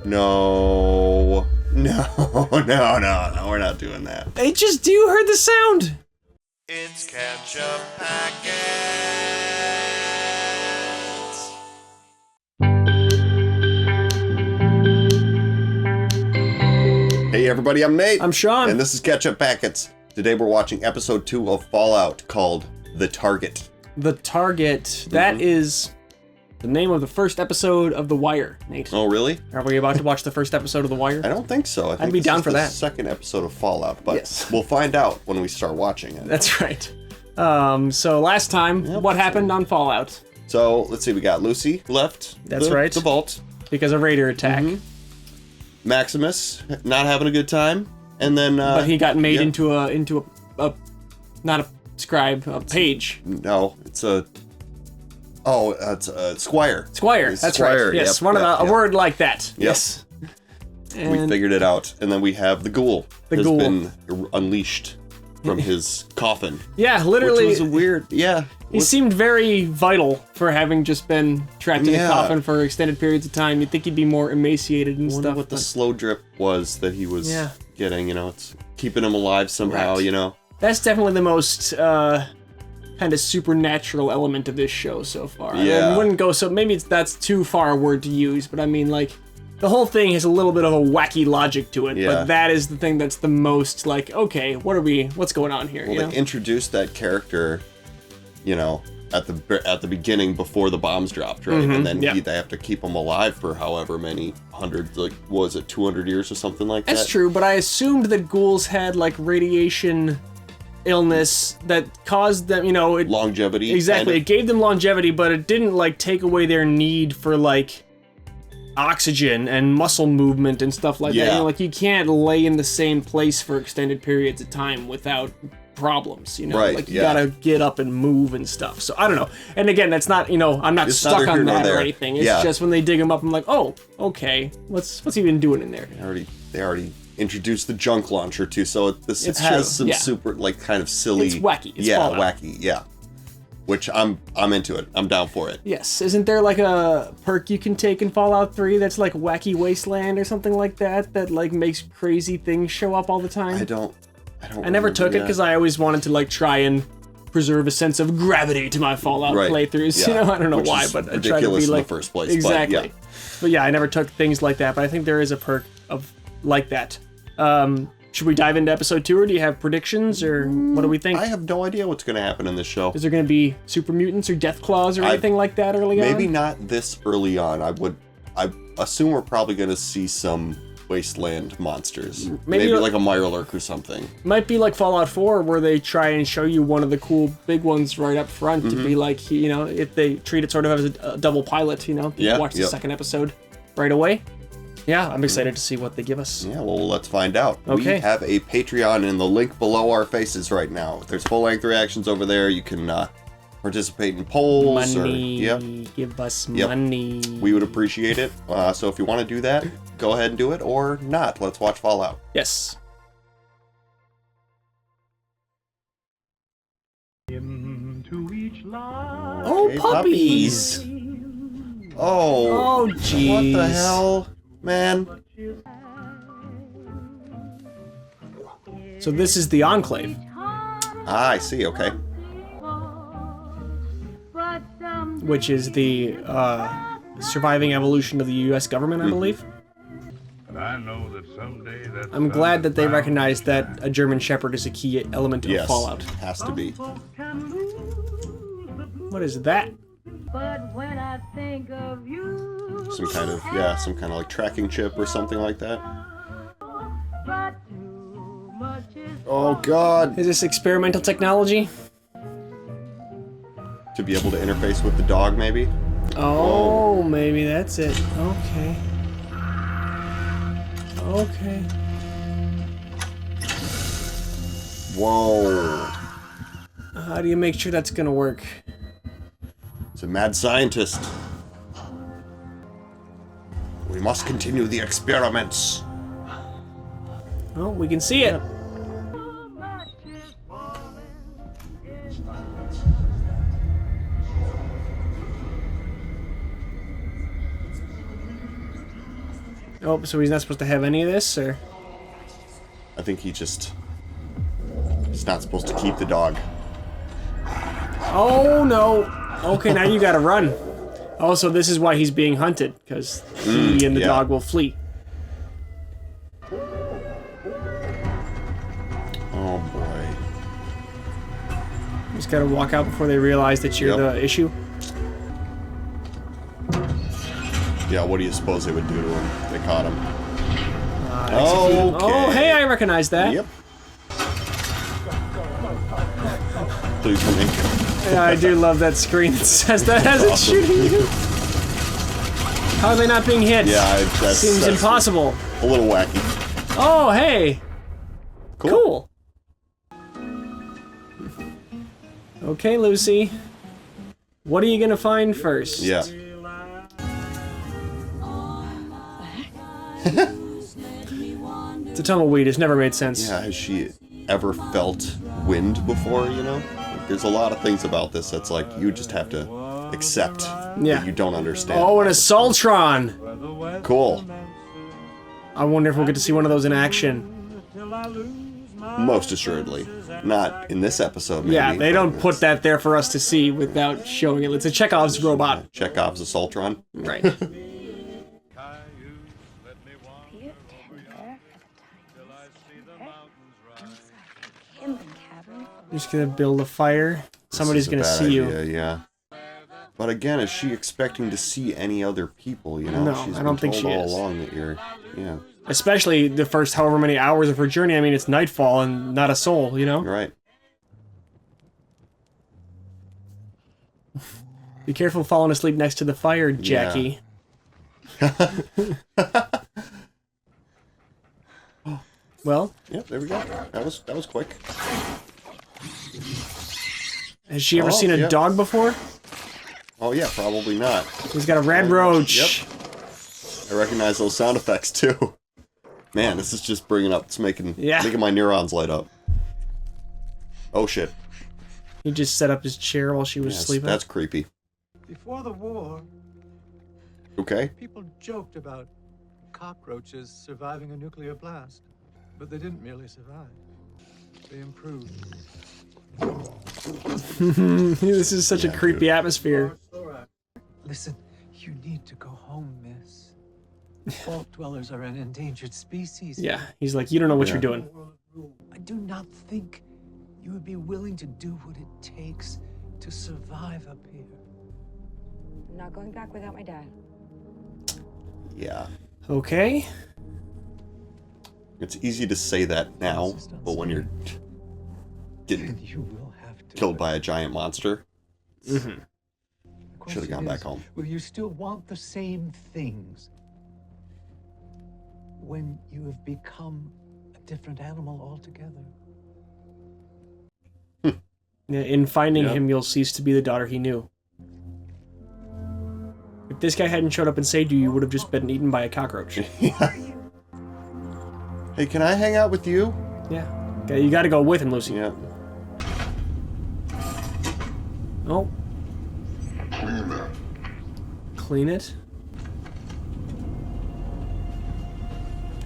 No. No, we're not doing that. Hey, just do you heard the sound? It's Ketchup Packets. Hey everybody, I'm Nate. I'm Sean. And this is Ketchup Packets. Today we're watching episode 2 of Fallout called The Target. The Target. That is the name of the first episode of The Wire, Nate. Oh, really? Are we about to watch the first episode of The Wire? I don't think so. I think I'd be down for that. The second episode of Fallout, but yes. We'll find out when we start watching it. That's right. So last time, what happened on Fallout? So let's see, we got Lucy left. That's right. The vault. Because of raider attack. Maximus not having a good time, and then but he got made into a not a scribe, a page. No, it's a squire. Squire. That's right. Yes, a word like that. Yes. And we figured it out, and then we have the ghoul. The has ghoul been unleashed from his coffin. Yeah, literally. Which was a weird. Yeah. He seemed very vital for having just been trapped in a coffin for extended periods of time. You'd think he'd be more emaciated and stuff. What the slow drip was that he was getting, it's keeping him alive somehow, That's definitely the most kind of supernatural element of this show so far. Yeah. I wouldn't go so, maybe that's too far a word to use, but I mean, like, the whole thing has a little bit of a wacky logic to it, but that is the thing that's the most, like, okay, what's going on here? Well, they introduced that character, at the beginning before the bombs dropped, right? And then they have to keep him alive for however many hundreds, like, was it 200 years or something like that? That's true, but I assumed that ghouls had, like, radiation illness that caused them, longevity. Exactly, kind of. It gave them longevity, but it didn't, like, take away their need for, like, oxygen and muscle movement and stuff like that. Like, you can't lay in the same place for extended periods of time without problems, Right, like you gotta get up and move and stuff. So I don't know. And again, that's not, I'm not stuck on that or anything. It's just when they dig them up, I'm like, oh, okay, what's he been doing in there? They already introduced the junk launcher too, so it has some super, like, kind of silly. It's wacky. It's Fallout. Wacky. Yeah. Which I'm into it. I'm down for it. Yes. Isn't there like a perk you can take in Fallout 3 that's like Wacky Wasteland or something like that like makes crazy things show up all the time? I never took it because I always wanted to, like, try and preserve a sense of gravity to my Fallout playthroughs. Yeah. I don't know why, but I tried to be like in the first place. Exactly. But yeah, I never took things like that. But I think there is a perk of like that. Should we dive into episode 2, or do you have predictions, or what do we think? I have no idea what's going to happen in this show. Is there going to be super mutants or death claws or anything like that early on? Maybe not this early on. I assume we're probably going to see some wasteland monsters. Maybe like a Mirelurk or something. Might be like Fallout 4, where they try and show you one of the cool big ones right up front to be like, if they treat it sort of as a double pilot, watch the second episode right away. Yeah, I'm excited to see what they give us. Yeah, well, let's find out. Okay. We have a Patreon in the link below our faces right now. There's full-length reactions over there. You can participate in polls. Money. Give us money. We would appreciate it. So if you want to do that, go ahead and do it, or not. Let's watch Fallout. Yes. Oh, hey, puppies! Oh, jeez. What the hell, man? So this is the Enclave. Ah, I see, okay. Which is the surviving evolution of the U.S. government, I believe. I'm glad that they recognize that a German Shepherd is a key element of Fallout. Yes, has to be. What is that? Some kind of like tracking chip or something like that. Oh God! Is this experimental technology? To be able to interface with the dog, maybe? Oh, maybe that's it. Okay. Okay. Whoa. How do you make sure that's gonna work? It's a mad scientist. We must continue the experiments. Well, we can see it. Oh, so he's not supposed to have any of this, or? I think he's not supposed to keep the dog. Oh, no. Okay, now you gotta run. Oh, so this is why he's being hunted, because he and the dog will flee. Oh, boy. You just gotta walk out before they realize that you're the issue. Yeah, what do you suppose they would do to him if they caught him? Okay. Oh, hey, I recognize that. Yep. Please come in. Yeah, I do love that screen that says that as it's shooting you. How are they not being hit? Yeah, that seems impossible. A little wacky. Oh, hey. Cool. Okay, Lucy. What are you gonna find first? Yeah. It's a tumbleweed. It's never made sense. Yeah, has she ever felt wind before, you know? Like, there's a lot of things about this that's like, you just have to accept that you don't understand. Oh, an Assaultron! Cool. I wonder if we'll get to see one of those in action. Most assuredly. Not in this episode, maybe. Yeah, they don't put that there for us to see without showing it. It's a Chekhov's robot. Chekhov's Assaultron. Right. You're just gonna build a fire. Somebody's gonna see you. Yeah. But again, is she expecting to see any other people, you know? No, She's I don't think been she told all is. along that you're, yeah. Especially the first however many hours of her journey. I mean, it's nightfall and not a soul, you know? Right. Be careful falling asleep next to the fire, Jackie. Yeah. Well. Yep, there we go. That was quick. Has she ever seen a dog before? Oh yeah, probably not. He's got a red roach. Yep. I recognize those sound effects too. Man, this is just bringing up, it's making my neurons light up. Oh shit. He just set up his chair while she was sleeping. That's creepy. Before the war, people joked about cockroaches surviving a nuclear blast, but they didn't merely survive. They improved. This is such a creepy atmosphere. Listen, you need to go home, miss. Vault dwellers are an endangered species. Yeah, he's like, you don't know what you're doing. I do not think you would be willing to do what it takes to survive up here. I'm not going back without my dad. Yeah. Okay. It's easy to say that now, but when you're getting killed by a giant monster, should have gone back home. Will you still want the same things when you have become a different animal altogether? In finding him, you'll cease to be the daughter he knew. If this guy hadn't showed up and saved you, you would have just been eaten by a cockroach. Hey, can I hang out with you? Yeah. Okay, you gotta go with him, Lucy. Yeah. Oh. Clean it. Clean it?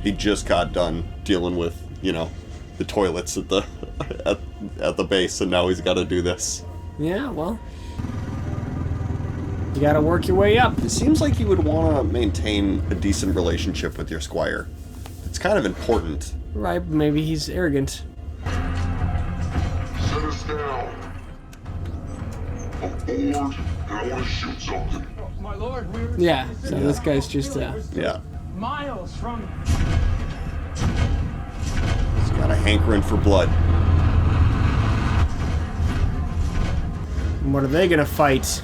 He just got done dealing with, you know, the toilets at the at the base, and now he's got to do this. Yeah, well, you gotta work your way up. It seems like you would want to maintain a decent relationship with your squire. It's kind of important. Right, maybe he's arrogant. Set us down. I'm bored and I want to shoot something. My lord, we're Yeah, so this guy's just, Yeah. miles from... He's got a hankering for blood. What are they gonna fight?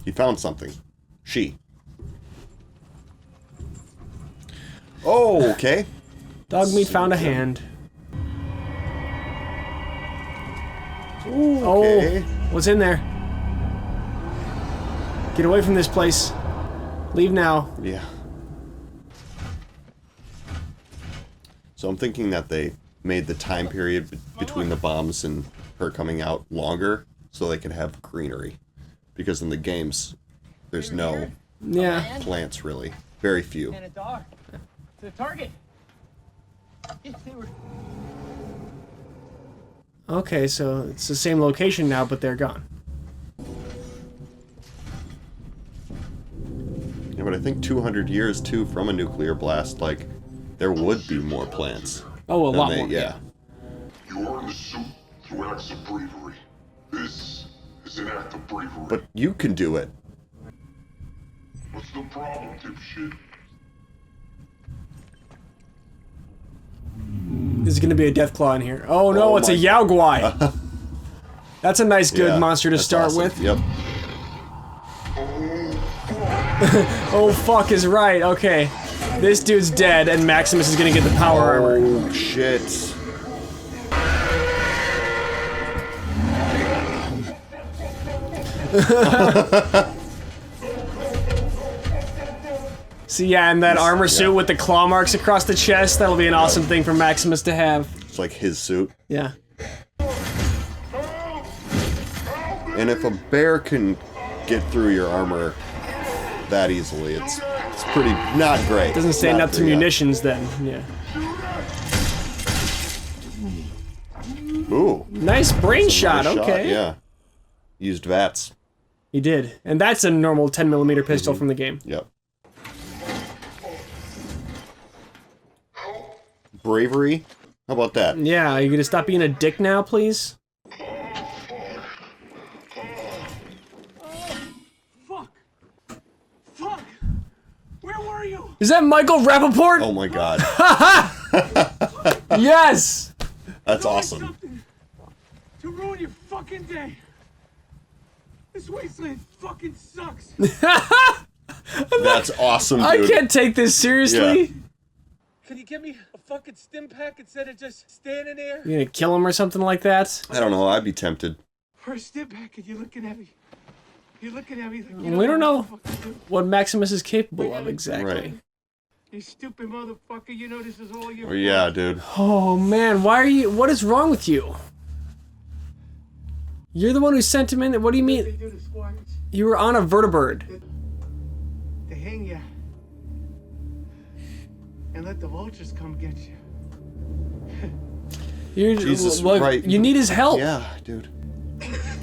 He found something. She. Oh, okay. Dog meat found a hand. Ooh, okay. Oh, what's in there? Get away from this place. Leave now. Yeah. So I'm thinking that they made the time period between the bombs and her coming out longer so they could have greenery. because in the games, there's no plants really. Very few. And a dog. To the target. If they were... Okay, so it's the same location now, but they're gone. Yeah, but I think 200 years, too, from a nuclear blast, like, there would be more plants. Oh, a lot more. Yeah. You earned the suit through acts of bravery. This is an act of bravery. But you can do it. What's the problem, dipshit? There's gonna be a Deathclaw in here. Oh no, it's a Yao Guai. That's a nice, good monster to start with. Yep. Oh fuck is right. Okay, this dude's dead, and Maximus is gonna get the power armor. Oh shit. So yeah, and that armor suit with the claw marks across the chest, that'll be an awesome thing for Maximus to have. It's like his suit. Yeah. And if a bear can get through your armor that easily, it's pretty not great. Doesn't stand up to munitions then, yeah. Ooh. Nice brain shot, Nice okay. Yeah. Used VATS. He did. And that's a normal 10mm pistol from the game. Yep. Bravery? How about that? Yeah, are you gonna stop being a dick now, please? Fuck! Fuck! Where were you? Is that Michael Rappaport? Oh my god. Yes! That's Doing awesome. something to ruin your fucking day. This wasteland fucking sucks. That's awesome, dude. I can't take this seriously. Yeah. Can you get me a fucking stim pack instead of just standing there? You gonna kill him or something like that? I don't know, I'd be tempted. For a stim pack, and you're looking at me. You're looking at me like We don't know what the fuck to do. what Maximus is capable of exactly. Right. You stupid motherfucker, you know this is all your Oh yeah, dude. Oh man, why are you? What is wrong with you? You're the one who sent him in. What do you They mean? do the squires. You were on a vertibird. They hang you. And let the vultures come get you. You're, Jesus, well, right. You need his help. Yeah, dude.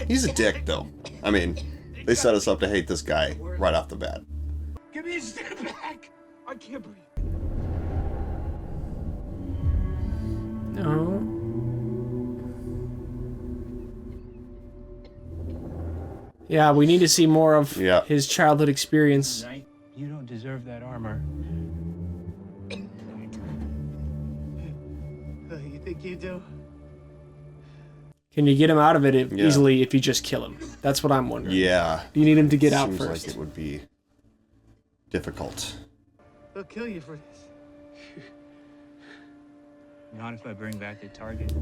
He's a dick, though. I mean, they set us up to hate this guy right off the bat. Give me a stim pack! I can't breathe. No. Yeah, we need to see more of his childhood experience. You don't deserve that armor. You think you do? Can you get him out of it easily if you just kill him? That's what I'm wondering. Yeah. Do you need him to get out Seems first? like it would be difficult. They'll kill you for this. Not if I bring back the target.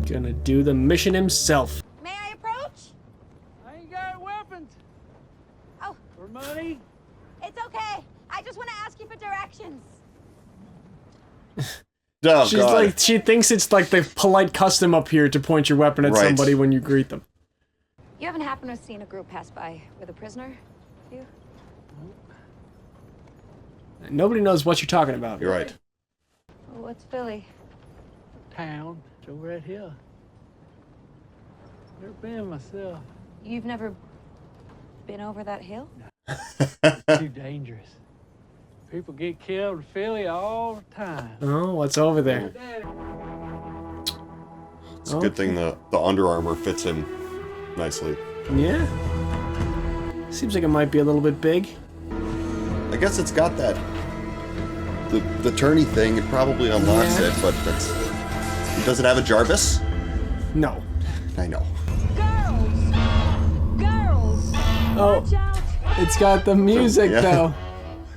Gonna do the mission himself. May I approach? I ain't got weapons. Oh, Or money. it's okay. I just want to ask you for directions. Oh, She's God. like, she thinks it's like the polite custom up here to point your weapon at Right. somebody when you greet them. You haven't happened to have seen a group pass by with a prisoner, have you? Nobody knows what you're talking about. You're right. Well, what's Philly? Town. It's over at here. Never been myself. You've never been over that hill? Too dangerous. People get killed in Philly all the time. Oh, what's over there? It's a good thing the Under Armour fits him nicely. Yeah. Seems like it might be a little bit big. I guess it's got that. The turny thing, it probably unlocks it, but that's. Does it have a Jarvis? No. I know. Girls! Girls! Oh, Watch out! it's got the music Yeah. though.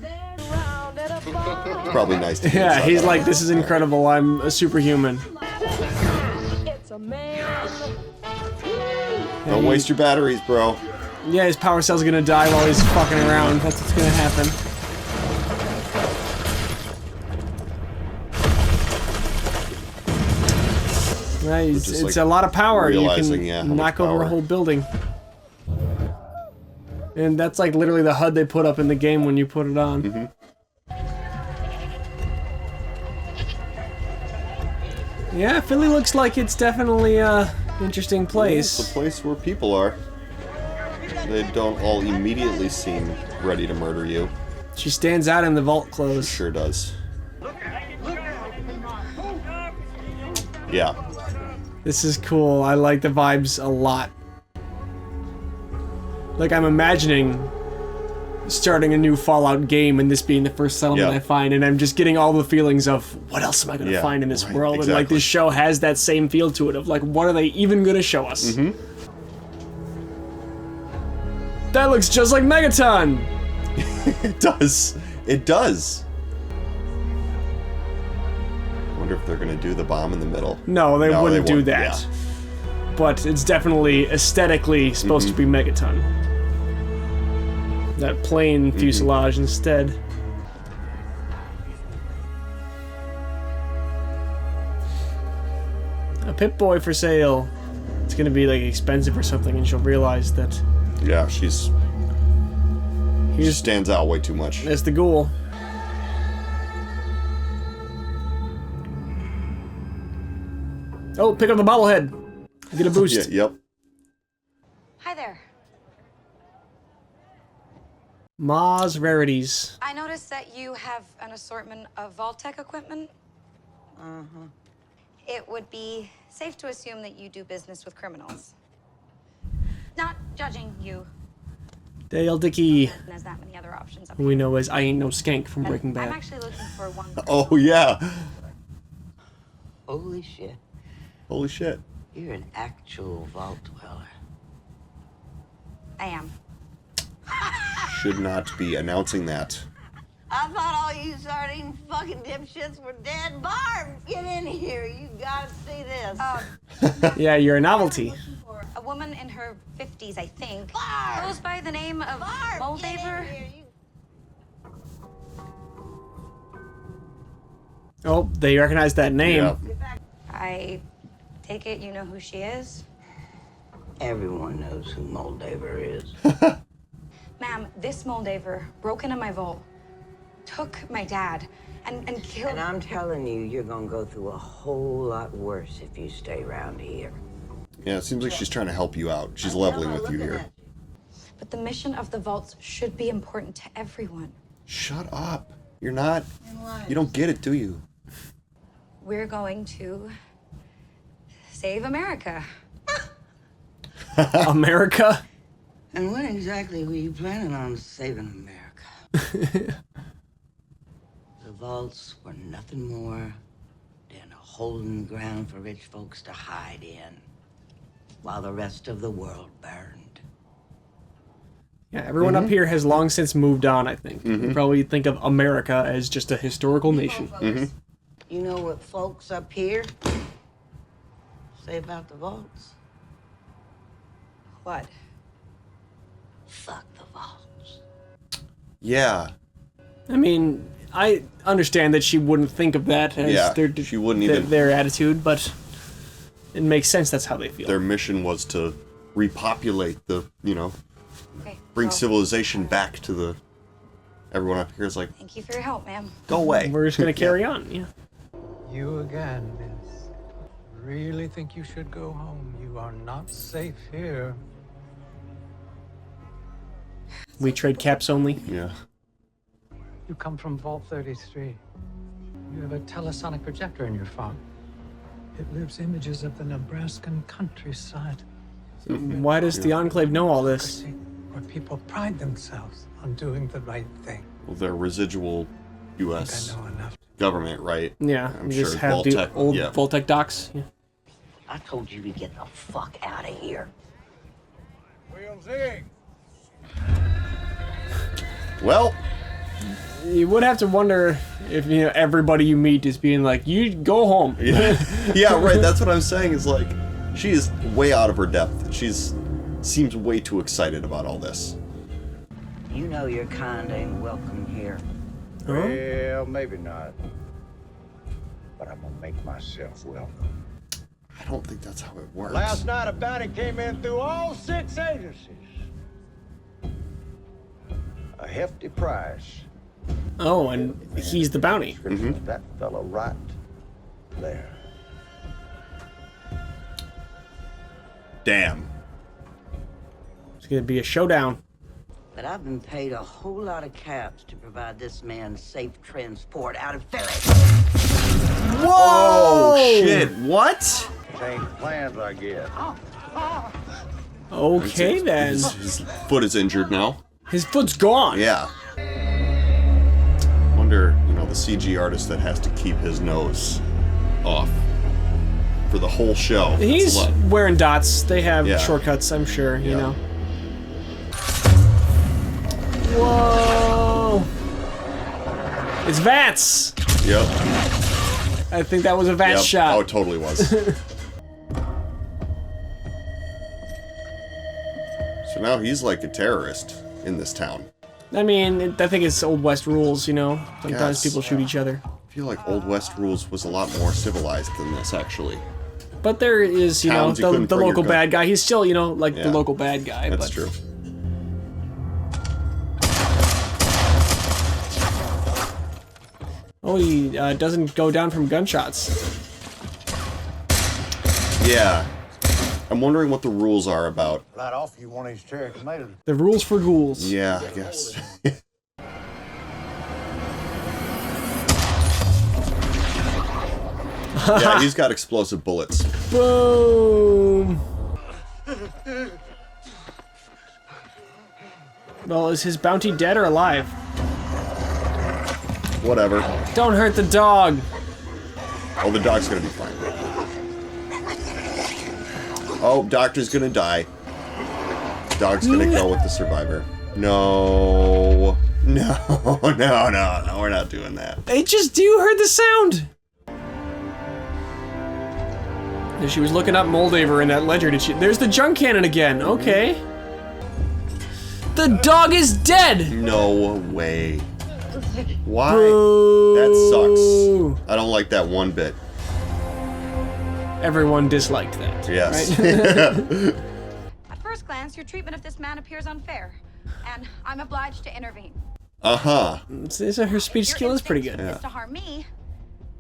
They're round at a bar. It's probably nice to Yeah, he's like, this is incredible. I'm a superhuman. It's a man. Don't waste your batteries, bro. Yeah, his power cell's gonna die while he's fucking around. That's what's gonna happen. Nice. It's like a lot of power. You realizing, can knock over a whole building. And that's like literally the HUD they put up in the game when you put it on. Mm-hmm. Yeah, Philly looks like it's definitely a interesting place. It's a place where people are. They don't all immediately seem ready to murder you. She stands out in the vault clothes. Sure does. Yeah. This is cool. I like the vibes a lot. Like, I'm imagining starting a new Fallout game and this being the first settlement I find, and I'm just getting all the feelings of what else am I going to find in this world? Exactly. And like this show has that same feel to it of like, what are they even going to show us? Mm-hmm. That looks just like Megaton! It does. It does. I wonder if they're going to do the bomb in the middle. No, they wouldn't do that. Yeah. But it's definitely aesthetically supposed to be Megaton. That plain fuselage instead. A Pip-Boy for sale. It's gonna be like expensive or something, and she'll realize that. Yeah, she stands out way too much. That's the goal. Oh, pick up the bobblehead. Get a boost. Yep. Hi there. Ma's Rarities. I noticed that you have an assortment of Vault-Tec equipment. It would be safe to assume that you do business with criminals. Not judging you. Dale Dickey, There's that many other options. who we know as I Ain't No Skank from Breaking I'm Bad. actually looking for one. Oh, yeah. Holy shit. Holy shit. You're an actual vault dweller. I am. Should not be announcing that. I thought all you sardine fucking dipshits were dead. Barb, get in here. You gotta see this. Yeah, you're a novelty. A woman in her 50s, I think. Barb! Goes by the name of Barb, get in Moldaver. here. Oh, they recognize that name. Yeah. I take it you know who she is? Everyone knows who Moldaver is. Ma'am, this Moldaver broke into my vault, took my dad, and killed... And I'm telling you, you're gonna go through a whole lot worse if you stay around here. Yeah, it seems like she's trying to help you out. She's leveling with you here. But the mission of the vaults should be important to everyone. Shut up. You're not... You don't get it, do you? We're going to save America. America? And when exactly were you planning on saving America? The vaults were nothing more than a holding ground for rich folks to hide in while the rest of the world burned. Yeah, everyone up here has long since moved on, I think. You probably think of America as just a historical nation. You know what folks up here say about the vaults? What? Fuck the vaults. Yeah. I mean, I understand that she wouldn't think of that as she wouldn't even... their attitude, but it makes sense that's how they feel. Their mission was to repopulate the, Okay. bring well, civilization back to the... Everyone up here is like, Thank you for your help, ma'am. go away. We're just gonna carry on, yeah. You again, miss. Really think you should go home? You are not safe here. We trade caps only. Yeah. You come from Vault 33. You have a telesonic projector in your phone. It lives images of the Nebraskan countryside. Why does the Enclave know all this? Where people pride themselves on doing the right thing. Well, they're residual I U.S. think I know enough. government, right? Yeah, I'm you just sure have the Vault-Tec, old yeah. Vault-Tec docs. Yeah. I told you to get the fuck out of here. Well, You would have to wonder if everybody you meet is being like, "You go home." yeah, right. That's what I'm saying. Is like, she is way out of her depth. Seems way too excited about all this. You know your kind ain't welcome here. Well, maybe not. But I'm gonna make myself welcome. I don't think that's how it works. Last night, a bounty came in through all 6 agencies. A hefty price. Oh, and he's the bounty. That fella right there. Damn. It's gonna be a showdown. But I've been paid a whole lot of caps to provide this man safe transport out of Philly. Whoa! Oh, shit, what? Change plans, I guess. Okay, then. His foot is injured now. His foot's gone. Yeah. Wonder, you know, the CG artist that has to keep his nose off for the whole show. He's wearing dots. They have Yeah. shortcuts, I'm sure, you know. Whoa! It's Vance! Yep. I think that was a Vance shot. Oh, it totally was. So now he's like a terrorist in this town. I mean, I think it's Old West rules, you know? Sometimes people shoot each other. I feel like Old West rules was a lot more civilized than this, actually. But there is, you know, Towns you couldn't the bring local your gun. bad guy. He's still, you know, like the Yeah. local bad guy. That's but true. Oh, he doesn't go down from gunshots. Yeah. I'm wondering what the rules are about. Right off you one of these cherry tomatoes. The rules for ghouls. Yeah, I guess. Yeah, he's got explosive bullets. Boom! Well, is his bounty dead or alive? Whatever. Don't hurt the dog! Oh, the dog's gonna be fine. Oh, doctor's gonna die. Dog's gonna go with the survivor. No. No, no, we're not doing that. They just do heard the sound! And she was looking up Moldaver in that ledger, did she? There's the junk cannon again, okay. The dog is dead! No way. Why? Boo. That sucks. I don't like that one bit. Everyone disliked that. Yes. Right? At first glance, your treatment of this man appears unfair, and I'm obliged to intervene. Uh-huh. Her speech skill is pretty good. If your instinct is to harm me,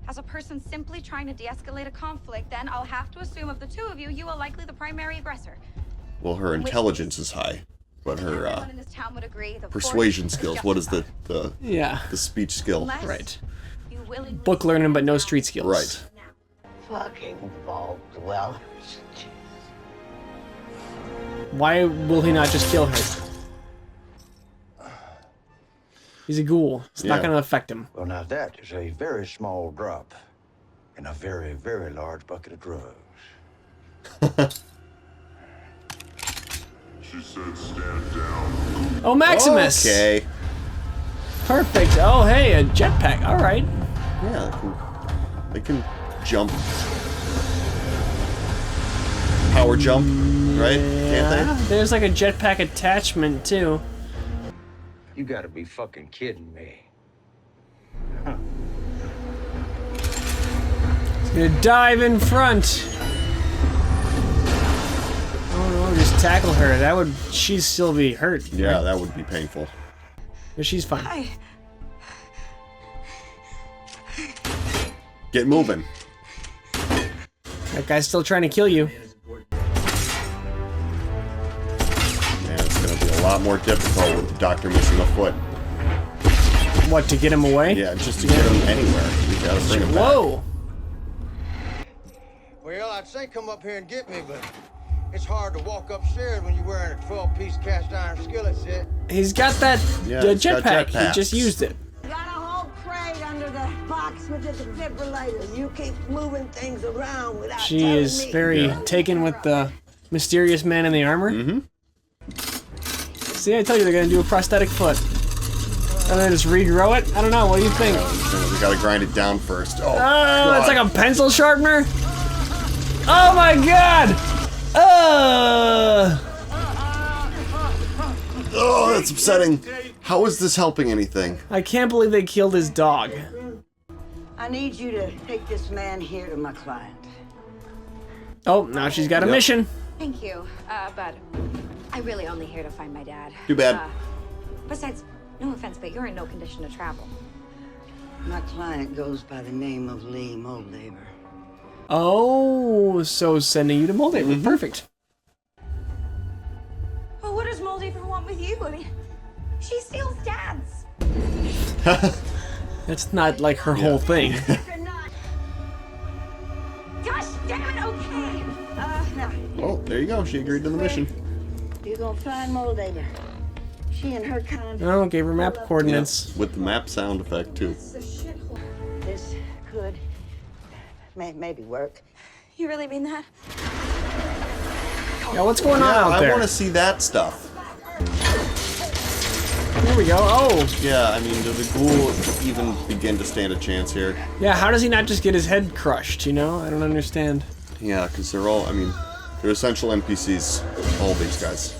as a person simply trying to de-escalate a conflict, then I'll have to assume of the two of you, you are likely the primary aggressor. Well, her intelligence is high, but her Everyone in this town would agree the persuasion force is skills. What is the speech skill? Unless Right. you willingly Book learning, but no street skills. Right. Fucking Bolt Welch. Why will he not just kill her? He's a ghoul. It's not gonna affect him. Well, now that is a very small drop in a very, very large bucket of drugs. She said stand down. Oh, Maximus! Okay. Perfect. Oh, hey, a jetpack. All right. Yeah, they can jump. Power jump, right? Can't they? There's like a jetpack attachment too. You gotta be fucking kidding me. He's gonna dive in front. Oh no, just tackle her. That would, she'd still be hurt. Yeah, right? that would be painful. But she's fine. Get moving. That guy's still trying to kill you. Man, it's gonna be a lot more difficult with the doctor missing a foot. What, to get him away? Yeah, just to get him anywhere. We gotta bring him back. Whoa! Well, I'd say come up here and get me, but it's hard to walk upstairs when you're wearing a 12-piece cast iron skillet set. He's got that Yeah, he's got jetpack. He jetpacks. just used it. Got a whole crate under the box with the defibrillator. You keep moving things around without She telling is me. very taken with the mysterious man in the armor. Mm-hmm. See, I tell you, they're gonna do a prosthetic foot. And then just regrow it? I don't know, what do you think? We gotta grind it down first. Oh, Oh, it's God. like a pencil sharpener? Oh my god! Oh, that's upsetting. How is this helping anything? I can't believe they killed his dog. I need you to take this man here to my client. Oh, now she's got a mission. Thank you, but I really only here to find my dad. Too bad. Besides, no offense, but you're in no condition to travel. My client goes by the name of Lee Moldaver. Oh, so sending you to Moldaver. Perfect. Well, what does Moldaver want with you? I mean, she steals dads. That's not like her whole thing. Gosh damn it, okay. Now. Oh, there you go. She agreed to the mission. You're gonna find Moldaver. She and her kind. Oh, gave her map coordinates. With the map sound effect, too. This could maybe work. You really mean that? Yeah, what's going on out there? I want to see that stuff. Here we go. Oh! Yeah, I mean, do the ghoul even begin to stand a chance here? Yeah, how does he not just get his head crushed, you know? I don't understand. Yeah, because they're all, I mean, they're essential NPCs, all these guys.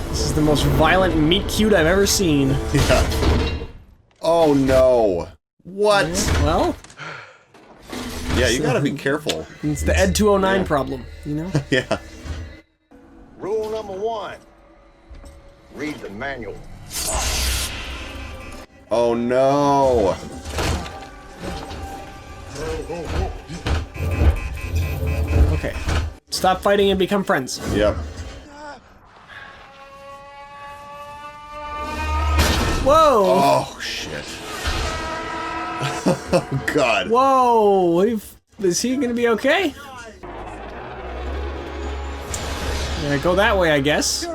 This is the most violent meat cute I've ever seen. Yeah. Oh no. What? Yeah, well... Yeah, you gotta be careful. It's the Ed 209 problem, you know? Yeah. Rule number 1. Read the manual. Oh no. Okay. Stop fighting and become friends. Yep. Whoa! Oh shit. Oh god. Whoa! Is he gonna be okay? Yeah, go that way, I guess.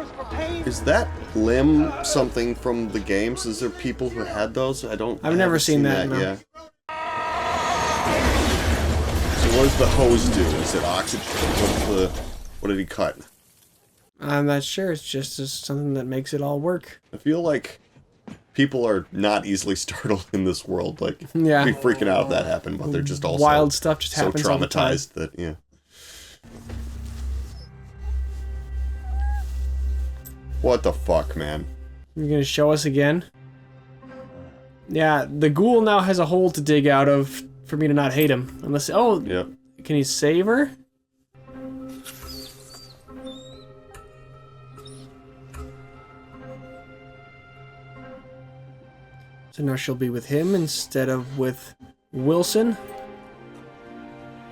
Is that limb something from the games? Is there people who had those? I've never seen that, no. Yeah. So what does the hose do? Is it oxygen? What did he cut? I'm not sure. It's just something that makes it all work. I feel like people are not easily startled in this world. Like, yeah, be freaking out if that happened, but they're just all wild stuff just happens all the time. So traumatized that, yeah. What the fuck, man? You're gonna show us again? Yeah, the ghoul now has a hole to dig out of for me to not hate him. Unless, oh, yep. Can he save her? So now she'll be with him instead of with Wilson.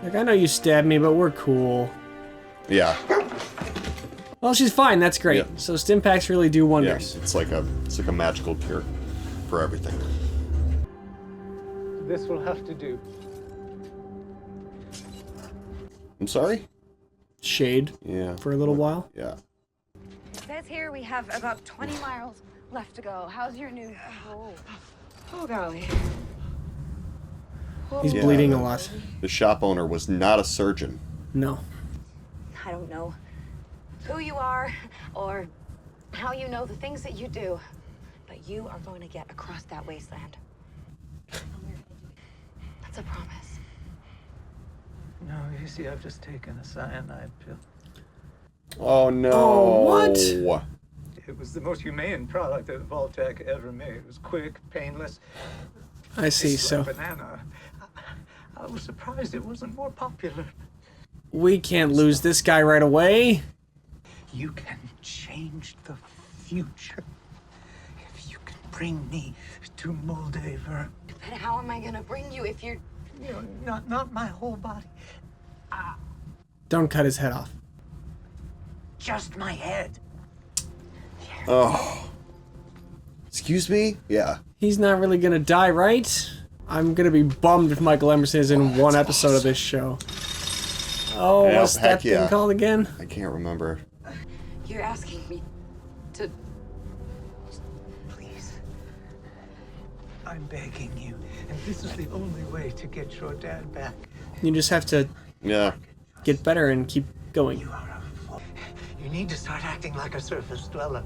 Like, I know you stabbed me, but we're cool. Yeah. Well, she's fine. That's great. Yeah. So Stimpaks really do wonders. Yeah, it's like a magical cure for everything. This will have to do. I'm sorry? Shade. Yeah. For a little while. Yeah. It says here we have about 20 miles left to go. How's your new... Oh, golly. He's bleeding a lot. The shop owner was not a surgeon. No. I don't know who you are or how you know the things that you do, but you are going to get across that wasteland. That's a promise. No, you see, I've just taken a cyanide pill. Oh no. Oh, what? It was the most humane product that Vault-Tec ever made. It was quick, painless. I see, so. Banana. I was surprised it wasn't more popular. We can't lose this guy right away. You can change the future if you can bring me to Moldaver. But how am I gonna bring you if you're... You know, not my whole body. Don't cut his head off. Just my head. Oh. Excuse me? Yeah. He's not really gonna die, right? I'm gonna be bummed if Michael Emerson is in one episode of this show. Oh, Yeah, what's that thing called again? I can't remember. You're asking me to... Please. I'm begging you. And this is the only way to get your dad back. You just have to get better and keep going. You are a fool. You need to start acting like a surface dweller.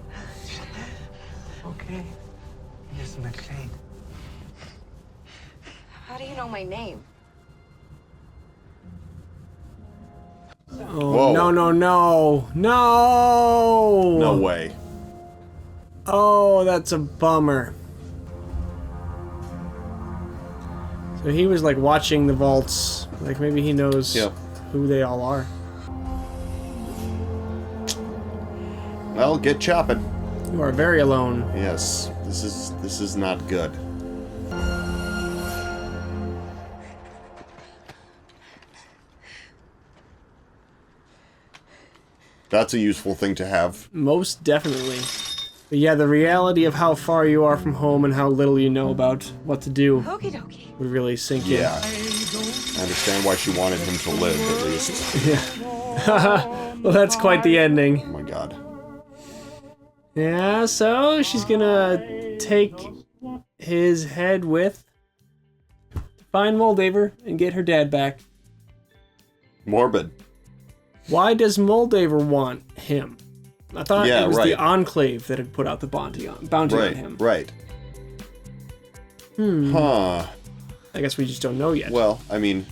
Okay, Miss McLean. How do you know my name? Oh, Whoa. no, no, no. No! No way. Oh, that's a bummer. So he was like watching the vaults. Like maybe he knows who they all are. Well, get chopping. You are very alone. Yes, this is not good. That's a useful thing to have. Most definitely. But yeah, the reality of how far you are from home and how little you know about what to do would really sink in. Yeah. I understand why she wanted him to live, at least. Yeah. Well, that's quite the ending. Oh my god. Yeah, so she's gonna take his head with to find Moldaver and get her dad back. Morbid. Why does Moldaver want him? I thought it was right. the Enclave that had put out the bounty on him. Right. Huh. I guess we just don't know yet. Well, I mean...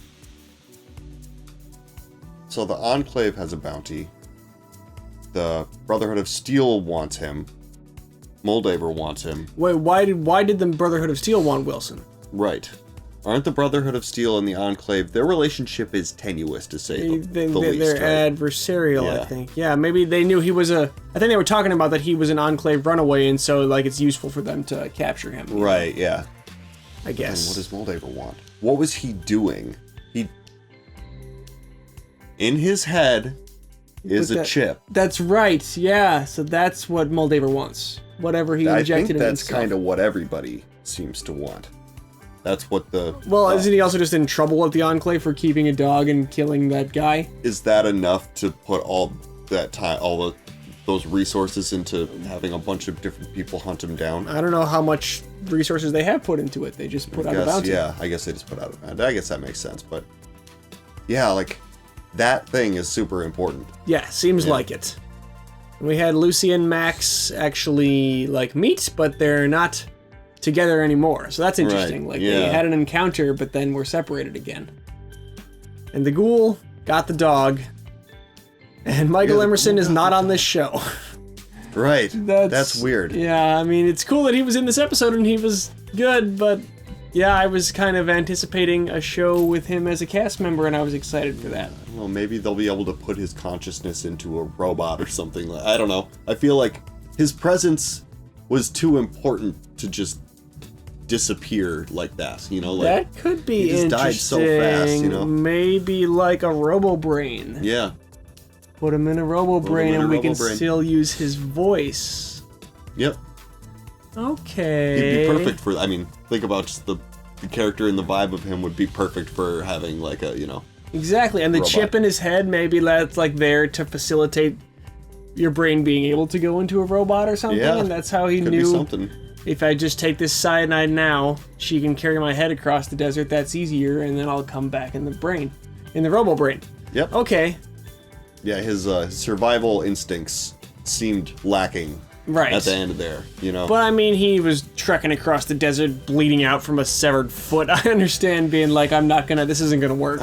So the Enclave has a bounty. The Brotherhood of Steel wants him. Moldaver wants him. Wait, why did the Brotherhood of Steel want Wilson? Right. Aren't the Brotherhood of Steel and the Enclave, their relationship is tenuous, to say the least, they're right? adversarial, yeah. I think. Yeah, maybe they knew he was I think they were talking about that he was an Enclave runaway, and so, like, it's useful for them to capture him. Right, yeah. I guess. And what does Moldaver want? What was he doing? In his head is a chip. That's right, yeah. So that's what Moldaver wants. Whatever he injected in himself. I think that's kind of what everybody seems to want. That's what the... Well, isn't he also just in trouble at the Enclave for keeping a dog and killing that guy? Is that enough to put all that time, those resources into having a bunch of different people hunt him down? I don't know how much resources they have put into it. They just put out a bounty. Yeah, I guess they just put out a bounty. I guess that makes sense, but... Yeah, like, that thing is super important. Yeah, seems like it. We had Lucy and Max actually, like, meet, but they're not together anymore. So that's interesting. Right, like, they had an encounter, but then were separated again. And the ghoul got the dog, and Michael Emerson is not on this show. Right. That's weird. Yeah, I mean, it's cool that he was in this episode and he was good, but yeah, I was kind of anticipating a show with him as a cast member, and I was excited for that. Well, maybe they'll be able to put his consciousness into a robot or something. I don't know. I feel like his presence was too important to just disappear like that, you know? Like, that could be he just interesting. died so fast, you know? Maybe like a Robo-Brain. Yeah. Put him in a Robo-Brain and we can still use his voice. Yep. Okay. He'd be perfect for, I mean, think about just the character and the vibe of him would be perfect for having like a, you know... Exactly, and the chip in his head, maybe that's like there to facilitate your brain being able to go into a robot or something, and that's how he knew... If I just take this cyanide now, she can carry my head across the desert, that's easier, and then I'll come back in the brain. In the Robo-Brain. Yep. Okay. Yeah, his survival instincts seemed lacking at the end of there, you know? But I mean, he was trekking across the desert, bleeding out from a severed foot. I understand being like, this isn't gonna work.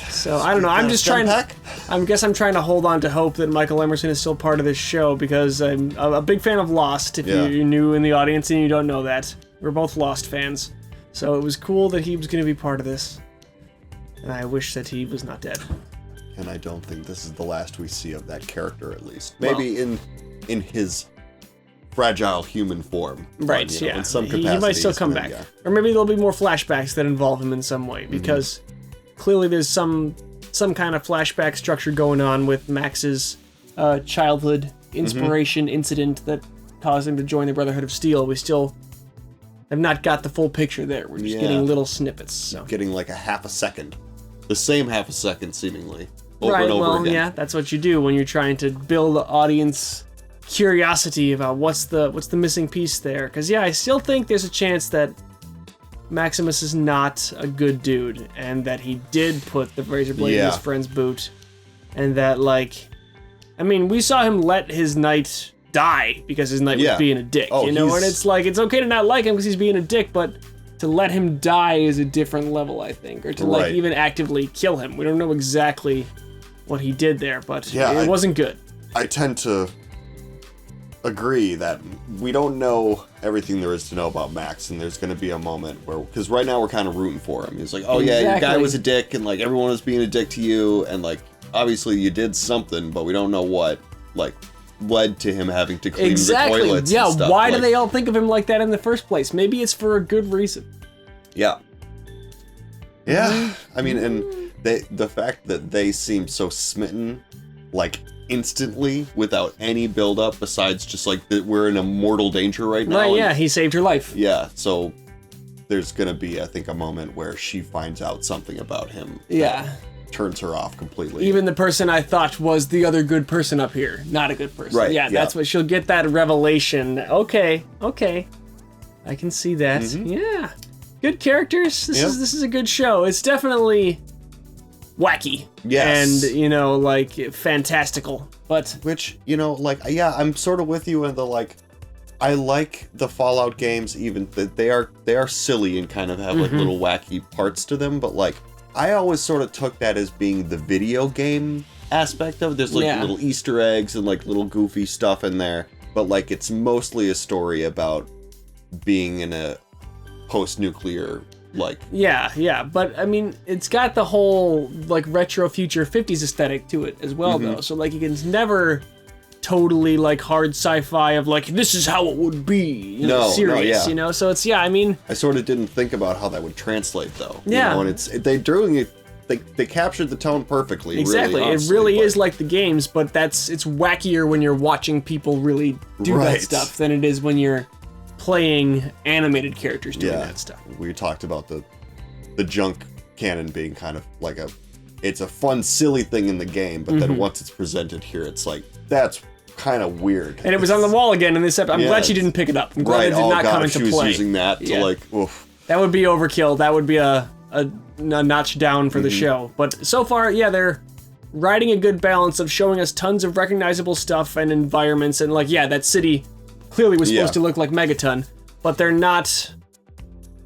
So, I don't know, I'm just trying to... I guess I'm trying to hold on to hope that Michael Emerson is still part of this show, because I'm a big fan of Lost, if you're new in the audience and you don't know that. We're both Lost fans. So it was cool that he was going to be part of this. And I wish that he was not dead. And I don't think this is the last we see of that character, at least. Maybe in his fragile human form. Right, you know, in some capacity. He might still come back. Yeah. Or maybe there'll be more flashbacks that involve him in some way, because clearly there's some kind of flashback structure going on with Max's childhood inspiration incident that caused him to join the Brotherhood of Steel. We still have not got the full picture there. We're just getting little snippets. So. Getting like a half a second. The same half a second, seemingly. Over and over again. Yeah, that's what you do when you're trying to build the audience curiosity about what's the missing piece there. Because, I still think there's a chance that Maximus is not a good dude, and that he did put the razor blade in his friend's boot, and that, like, I mean, we saw him let his knight die because his knight was being a dick, you know, and it's like, it's okay to not like him because he's being a dick, but to let him die is a different level, I think, or to, like, even actively kill him. We don't know exactly what he did there, but it wasn't good. I tend to agree that we don't know everything there is to know about Max, and there's going to be a moment where, because right now we're kind of rooting for him. He's like, oh yeah, your guy was a dick, and like everyone was being a dick to you, and like obviously you did something, but we don't know what like led to him having to clean the toilets. Yeah, and stuff. why do they all think of him like that in the first place? Maybe it's for a good reason. Yeah. I mean, and the fact that they seem so smitten, like instantly, without any build-up, besides just like that we're in a mortal danger right now. Right, yeah, he saved her life. Yeah, so there's gonna be, I think, a moment where she finds out something about him. Yeah. Turns her off completely. Even the person I thought was the other good person up here, not a good person. Right. Yeah, that's what she'll get, that revelation. Okay. I can see that. Mm-hmm. Yeah. Good characters. This is a good show. It's definitely wacky. Yes. And, you know, like fantastical. But which, you know, like, yeah, I'm sort of with you in the like, I like the Fallout games, even that they are silly and kind of have like little wacky parts to them, but like I always sort of took that as being the video game aspect of it. There's like little Easter eggs and like little goofy stuff in there, but like it's mostly a story about being in a post-nuclear like but I mean it's got the whole like retro future 50s aesthetic to it as well though, so like it's never totally like hard sci-fi of like this is how it would be, serious, you know, so it's I mean I sort of didn't think about how that would translate though, you know, and they're doing it, they captured the tone perfectly. Exactly, really, honestly, it really is like the games, but it's wackier when you're watching people really do that stuff than it is when you're playing animated characters doing that stuff. We talked about the junk cannon being kind of like it's a fun silly thing in the game, but then once it's presented here, it's like that's kind of weird. And it was on the wall again in this episode. I'm glad she didn't pick it up. I'm glad it did not come into play. She was using that to like, oof. That would be overkill. That would be a notch down for the show. But so far, they're riding a good balance of showing us tons of recognizable stuff and environments, and like, that city clearly was supposed to look like Megaton, but they're not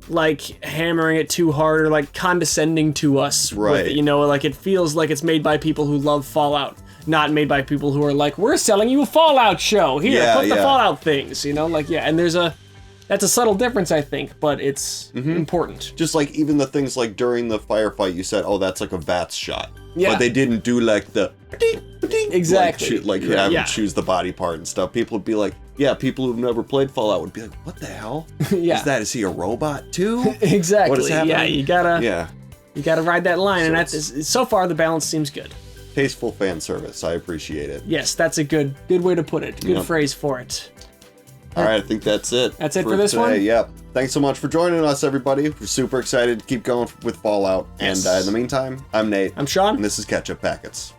like hammering it too hard or like condescending to us with it, you know, like it feels like it's made by people who love Fallout, not made by people who are like, we're selling you a Fallout show, here, put the Fallout things, you know, like, and that's a subtle difference, I think, but it's important. Just like even the things like during the firefight, you said, oh, that's like a VATS shot. Yeah. But they didn't do like the exactly like have him choose the body part and stuff. People would be like, people who've never played Fallout would be like, what the hell? Is he a robot too? Exactly. What is happening? Yeah, you gotta ride that line, and that's so far the balance seems good. Tasteful fan service. I appreciate it. Yes, that's a good way to put it. Good phrase for it. All right, I think that's it. That's it for this today. one? Yep. Thanks so much for joining us, everybody. We're super excited to keep going with Fallout. Yes. And in the meantime, I'm Nate. I'm Sean. And this is Ketchup Packets.